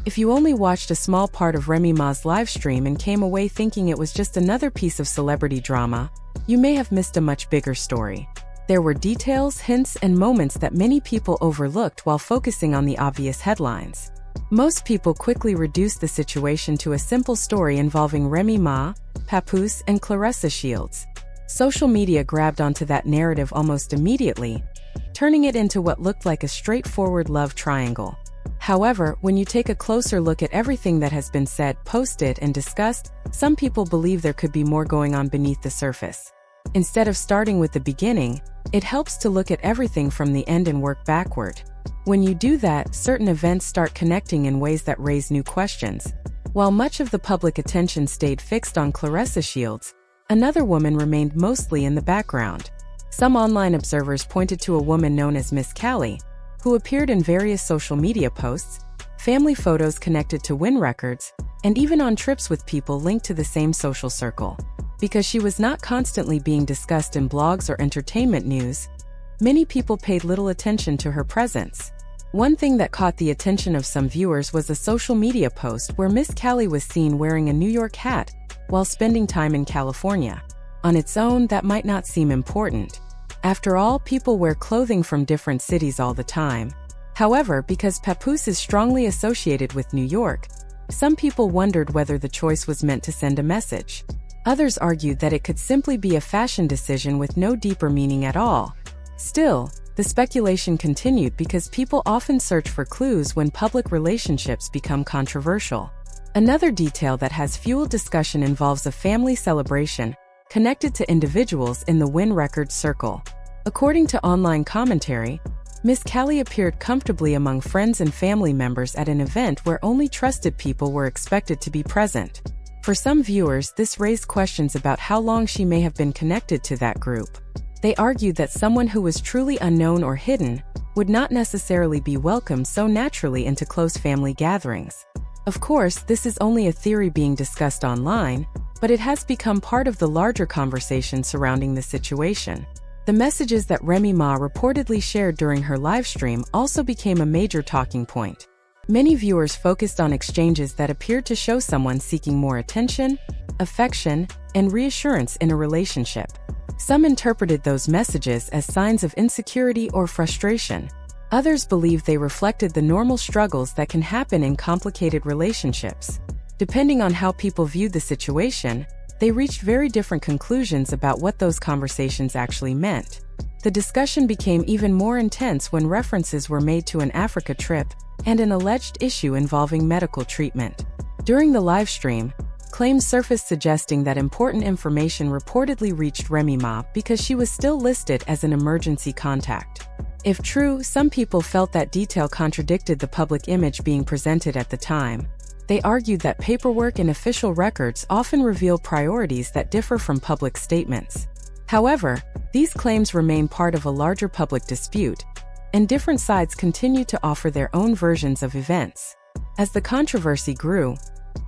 If you only watched a small part of Remy Ma's livestream and came away thinking it was just another piece of celebrity drama, you may have missed a much bigger story. There were details, hints, and moments that many people overlooked while focusing on the obvious headlines. Most people quickly reduced the situation to a simple story involving Remy Ma, Papoose, and Claressa Shields. Social media grabbed onto that narrative almost immediately, turning it into what looked like a straightforward love triangle. However, when you take a closer look at everything that has been said, posted, and discussed, some people believe there could be more going on beneath the surface. Instead of starting with the beginning, it helps to look at everything from the end and work backward. When you do that, certain events start connecting in ways that raise new questions. While much of the public attention stayed fixed on Claressa Shields, another woman remained mostly in the background. Some online observers pointed to a woman known as Miss Cali, who appeared in various social media posts, family photos connected to win records, and even on trips with people linked to the same social circle. Because she was not constantly being discussed in blogs or entertainment news, many people paid little attention to her presence. One thing that caught the attention of some viewers was a social media post where Miss Cali was seen wearing a New York hat while spending time in California. On its own, that might not seem important. After all, people wear clothing from different cities all the time. However, because Papoose is strongly associated with New York, some people wondered whether the choice was meant to send a message. Others argued that it could simply be a fashion decision with no deeper meaning at all. Still, the speculation continued because people often search for clues when public relationships become controversial. Another detail that has fueled discussion involves a family celebration connected to individuals in the Win Records circle. According to online commentary, Miss Cali appeared comfortably among friends and family members at an event where only trusted people were expected to be present. For some viewers, this raised questions about how long she may have been connected to that group. They argued that someone who was truly unknown or hidden would not necessarily be welcomed so naturally into close family gatherings. Of course, this is only a theory being discussed online, but it has become part of the larger conversation surrounding the situation. The messages that Remy Ma reportedly shared during her livestream also became a major talking point. Many viewers focused on exchanges that appeared to show someone seeking more attention, affection, and reassurance in a relationship. Some interpreted those messages as signs of insecurity or frustration. Others believed they reflected the normal struggles that can happen in complicated relationships. Depending on how people viewed the situation, they reached very different conclusions about what those conversations actually meant. The discussion became even more intense when references were made to an Africa trip and an alleged issue involving medical treatment. During the livestream, claims surfaced suggesting that important information reportedly reached Remy Ma because she was still listed as an emergency contact. If true, some people felt that detail contradicted the public image being presented at the time. They argued that paperwork and official records often reveal priorities that differ from public statements. However, these claims remain part of a larger public dispute, and different sides continue to offer their own versions of events. As the controversy grew,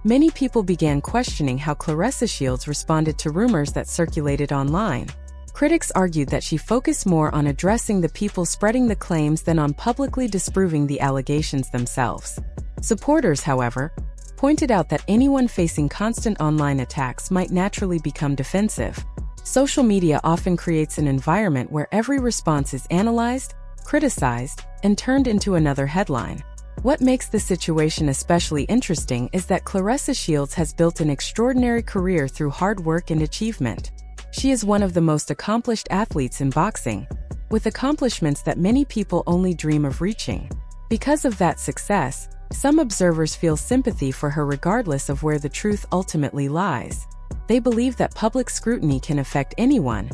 many people began questioning how Claressa Shields responded to rumors that circulated online. Critics argued that she focused more on addressing the people spreading the claims than on publicly disproving the allegations themselves. Supporters, however, pointed out that anyone facing constant online attacks might naturally become defensive. Social media often creates an environment where every response is analyzed, criticized, and turned into another headline. What makes the situation especially interesting is that Claressa Shields has built an extraordinary career through hard work and achievement. She is one of the most accomplished athletes in boxing, with accomplishments that many people only dream of reaching. Because of that success, some observers feel sympathy for her regardless of where the truth ultimately lies. They believe that public scrutiny can affect anyone,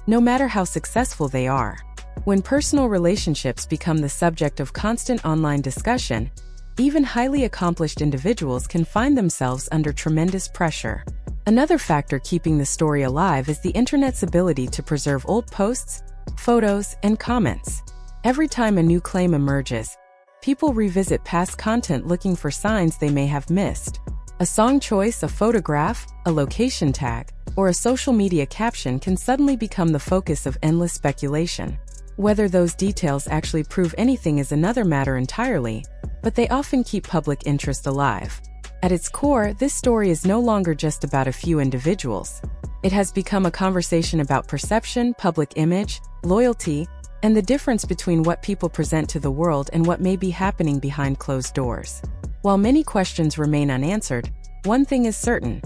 no matter how successful they are. When personal relationships become the subject of constant online discussion, even highly accomplished individuals can find themselves under tremendous pressure. Another factor keeping the story alive is the internet's ability to preserve old posts, photos, and comments. Every time a new claim emerges, people revisit past content looking for signs they may have missed. A song choice, a photograph, a location tag, or a social media caption can suddenly become the focus of endless speculation. Whether those details actually prove anything is another matter entirely, but they often keep public interest alive. At its core, this story is no longer just about a few individuals. It has become a conversation about perception, public image, loyalty, and the difference between what people present to the world and what may be happening behind closed doors. While many questions remain unanswered, one thing is certain.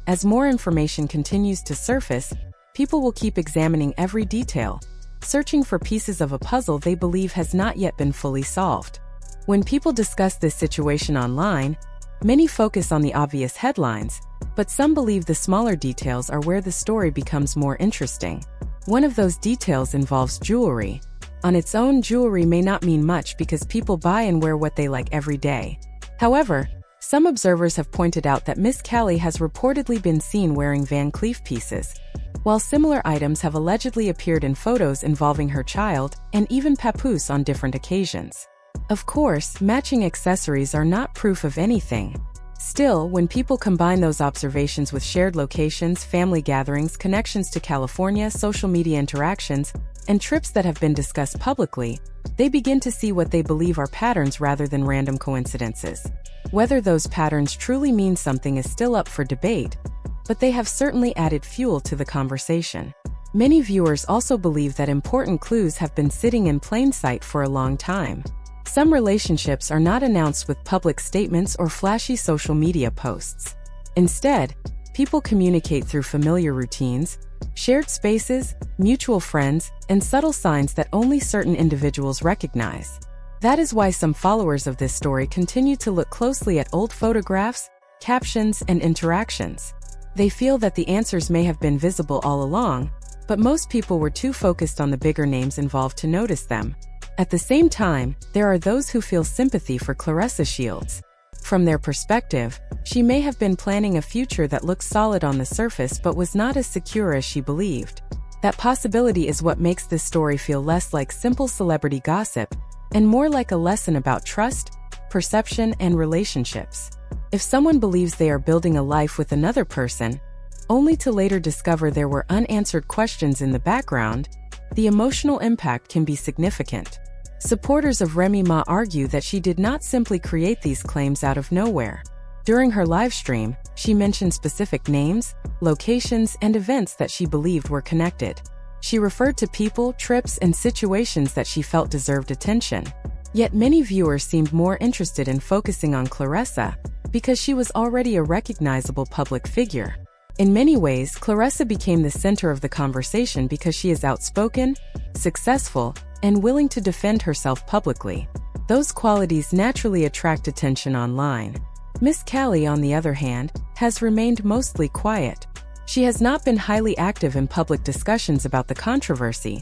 As more information continues to surface, people will keep examining every detail, searching for pieces of a puzzle they believe has not yet been fully solved. When people discuss this situation online, many focus on the obvious headlines, but some believe the smaller details are where the story becomes more interesting. One of those details involves jewelry. On its own, jewelry may not mean much because people buy and wear what they like every day. However, some observers have pointed out that Miss Cali has reportedly been seen wearing Van Cleef pieces, while similar items have allegedly appeared in photos involving her child and even papoose on different occasions. Of course, matching accessories are not proof of anything. Still, when people combine those observations with shared locations, family gatherings, connections to California, social media interactions, and trips that have been discussed publicly, they begin to see what they believe are patterns rather than random coincidences. Whether those patterns truly mean something is still up for debate, but they have certainly added fuel to the conversation. Many viewers also believe that important clues have been sitting in plain sight for a long time. Some relationships are not announced with public statements or flashy social media posts. Instead, people communicate through familiar routines, shared spaces, mutual friends, and subtle signs that only certain individuals recognize. That is why some followers of this story continue to look closely at old photographs, captions, and interactions. They feel that the answers may have been visible all along, but most people were too focused on the bigger names involved to notice them. At the same time, there are those who feel sympathy for Claressa Shields. From their perspective, she may have been planning a future that looked solid on the surface but was not as secure as she believed. That possibility is what makes this story feel less like simple celebrity gossip and more like a lesson about trust, perception, and relationships. If someone believes they are building a life with another person, only to later discover there were unanswered questions in the background, the emotional impact can be significant. Supporters of Remy Ma argue that she did not simply create these claims out of nowhere. During her live stream, she mentioned specific names, locations, and events that she believed were connected. She referred to people, trips, and situations that she felt deserved attention. Yet many viewers seemed more interested in focusing on Claressa because she was already a recognizable public figure. In many ways, Claressa became the center of the conversation because she is outspoken, successful, and willing to defend herself publicly. Those qualities naturally attract attention online. Miss Cali, on the other hand, has remained mostly quiet. She has not been highly active in public discussions about the controversy,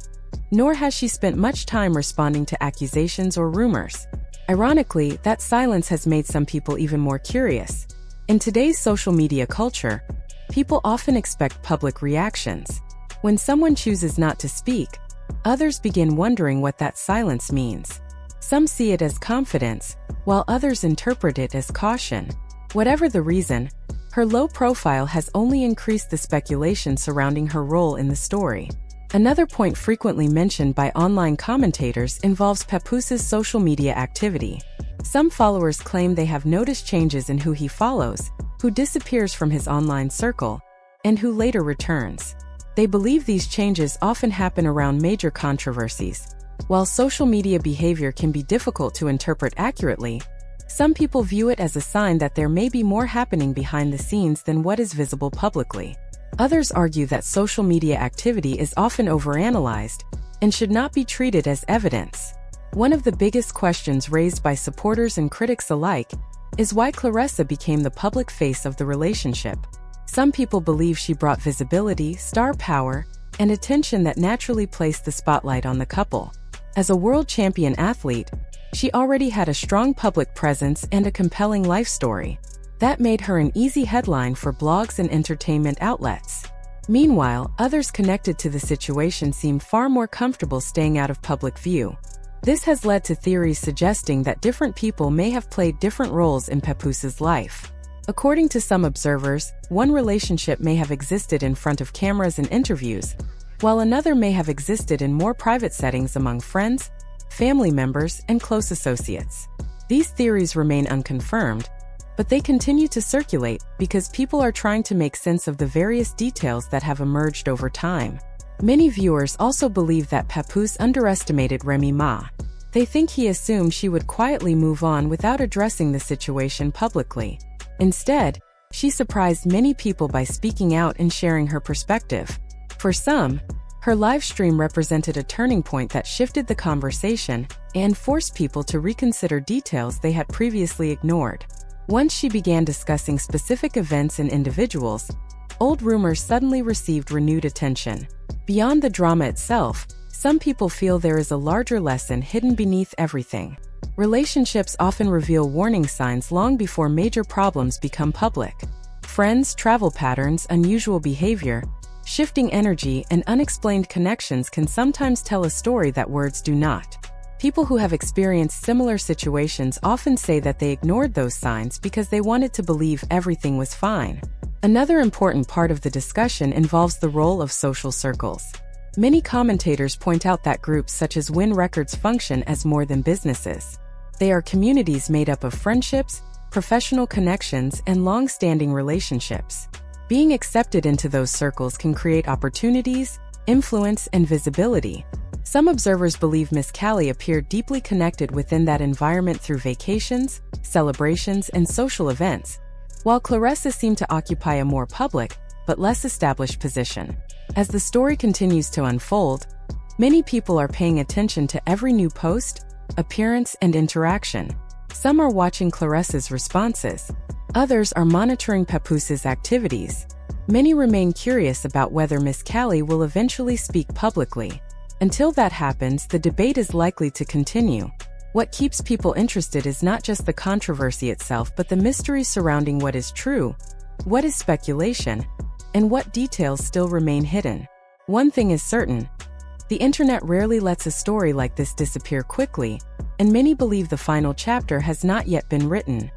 nor has she spent much time responding to accusations or rumors. Ironically, that silence has made some people even more curious. In today's social media culture, people often expect public reactions. When someone chooses not to speak, others begin wondering what that silence means. Some see it as confidence, while others interpret it as caution. Whatever the reason, her low profile has only increased the speculation surrounding her role in the story. Another point frequently mentioned by online commentators involves papoos's social media activity. Some followers claim they have noticed changes in who he follows, who disappears from his online circle, and who later returns. They believe these changes often happen around major controversies. While social media behavior can be difficult to interpret accurately, some people view it as a sign that there may be more happening behind the scenes than what is visible publicly. Others argue that social media activity is often overanalyzed and should not be treated as evidence. One of the biggest questions raised by supporters and critics alike is why Claressa became the public face of the relationship. Some people believe she brought visibility, star power, and attention that naturally placed the spotlight on the couple. As a world champion athlete, she already had a strong public presence and a compelling life story. That made her an easy headline for blogs and entertainment outlets. Meanwhile, others connected to the situation seem far more comfortable staying out of public view. This has led to theories suggesting that different people may have played different roles in papoos's life. According to some observers, one relationship may have existed in front of cameras and interviews, while another may have existed in more private settings among friends, family members, and close associates. These theories remain unconfirmed, but they continue to circulate because people are trying to make sense of the various details that have emerged over time. Many viewers also believe that Papoose underestimated Remy Ma. They think he assumed she would quietly move on without addressing the situation publicly. Instead, she surprised many people by speaking out and sharing her perspective. For some, her live stream represented a turning point that shifted the conversation and forced people to reconsider details they had previously ignored. Once she began discussing specific events and individuals, old rumors suddenly received renewed attention. Beyond the drama itself, some people feel there is a larger lesson hidden beneath everything. Relationships often reveal warning signs long before major problems become public. Friends, travel patterns, unusual behavior, shifting energy, and unexplained connections can sometimes tell a story that words do not. People who have experienced similar situations often say that they ignored those signs because they wanted to believe everything was fine. Another important part of the discussion involves the role of social circles. Many commentators point out that groups such as Win Records function as more than businesses. They are communities made up of friendships, professional connections, and long-standing relationships. Being accepted into those circles can create opportunities, influence, and visibility. Some observers believe Miss Cali appeared deeply connected within that environment through vacations, celebrations, and social events, while Claressa seemed to occupy a more public, but less established position. As the story continues to unfold, many people are paying attention to every new post, appearance, and interaction. Some are watching Claressa's responses. Others are monitoring Papoose's activities. Many remain curious about whether Miss Cali will eventually speak publicly. Until that happens, the debate is likely to continue. What keeps people interested is not just the controversy itself, but the mystery surrounding what is true, what is speculation, and what details still remain hidden. One thing is certain: the internet rarely lets a story like this disappear quickly, and many believe the final chapter has not yet been written.